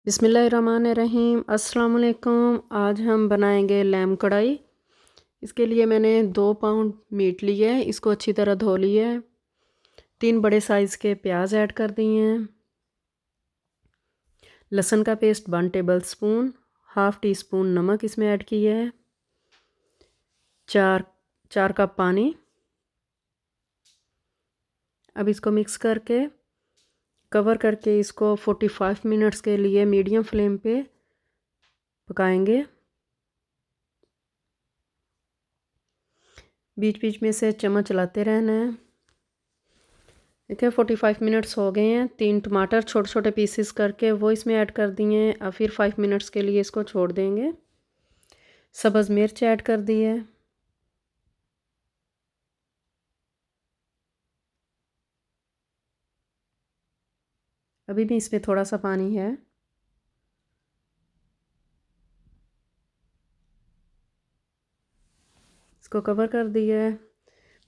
बिस्मिल्लाहिर्रहमानिर्रहीम। अस्सलाम वालेकुम। आज हम बनाएंगे लैम कढ़ाई। इसके लिए मैंने 2 पाउंड मीट लिया है, इसको अच्छी तरह धो लिया है। 3 बड़े साइज़ के प्याज ऐड कर दिए हैं। लहसुन का paste 1 table spoon, half tea spoon नमक इसमें ऐड किया है। 4 कप पानी। अब इसको मिक्स करके कवर करके इसको 45 मिनट्स के लिए मीडियम फ्लेम पे पकाएंगे। बीच बीच में से चम्मच चलाते रहना है। देखिए 45 मिनट्स हो गए हैं। 3 टमाटर छोटे छोटे पीसेस करके वो इसमें ऐड कर दिए हैं। अब फिर 5 मिनट्स के लिए इसको छोड़ देंगे। सब्ज़ मिर्च ऐड कर दी है। अभी भी इसमें थोड़ा सा पानी है। इसको कवर कर दिया है।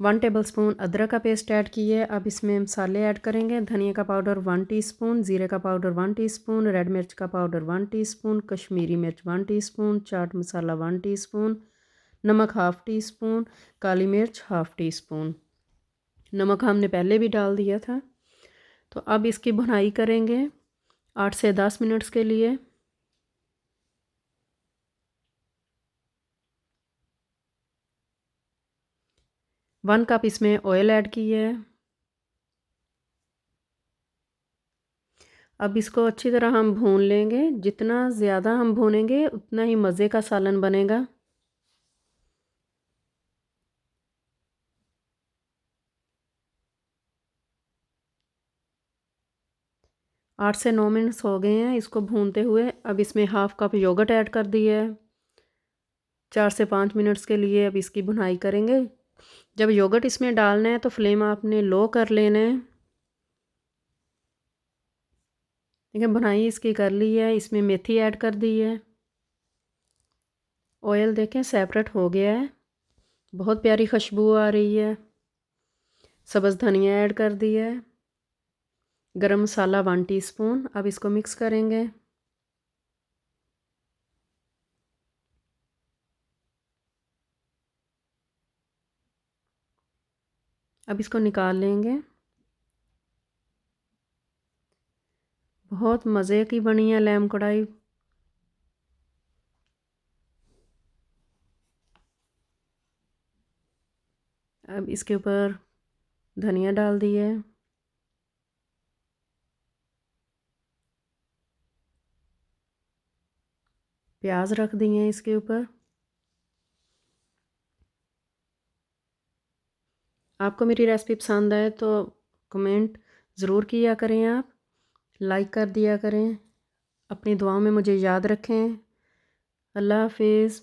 1 टेबल स्पून अदरक का पेस्ट ऐड किया है। अब इसमें मसाले ऐड करेंगे। धनिया का पाउडर 1 टीस्पून, ज़ीरे का पाउडर 1 टीस्पून, रेड मिर्च का पाउडर 1 टीस्पून, कश्मीरी मिर्च 1 टीस्पून, चाट मसाला 1 टीस्पून, नमक हाफ़ टी स्पून, काली मिर्च हाफ़ टी स्पून। नमक हमने पहले भी डाल दिया था। तो अब इसकी भुनाई करेंगे 8 से 10 मिनट्स के लिए। वन कप इसमें ऑयल ऐड किया है। अब इसको अच्छी तरह हम भून लेंगे। जितना ज़्यादा हम भूनेंगे उतना ही मज़े का सालन बनेगा। आठ से 9 मिनट्स हो गए हैं इसको भूनते हुए। अब इसमें हाफ़ कप योगर्ट ऐड कर दिया है। 4 से 5 मिनट्स के लिए अब इसकी भुनाई करेंगे। जब योगर्ट इसमें डालना है तो फ्लेम आपने लो कर लेना है। देखिए भुनाई इसकी कर ली है। इसमें मेथी ऐड कर दी है। ऑयल देखें सेपरेट हो गया है। बहुत प्यारी खुशबू आ रही है। सब्ज़ धनिया ऐड कर दी है। गरम मसाला 1 टीस्पून। अब इसको मिक्स करेंगे। अब इसको निकाल लेंगे। बहुत मज़े की बनी है लैम कढ़ाई। अब इसके ऊपर धनिया डाल दी है। प्याज रख दिए हैं इसके ऊपर। आपको मेरी रेसिपी पसंद आए तो कमेंट ज़रूर किया करें। आप लाइक कर दिया करें। अपनी दुआओं में मुझे याद रखें। अल्लाह हाफिज़।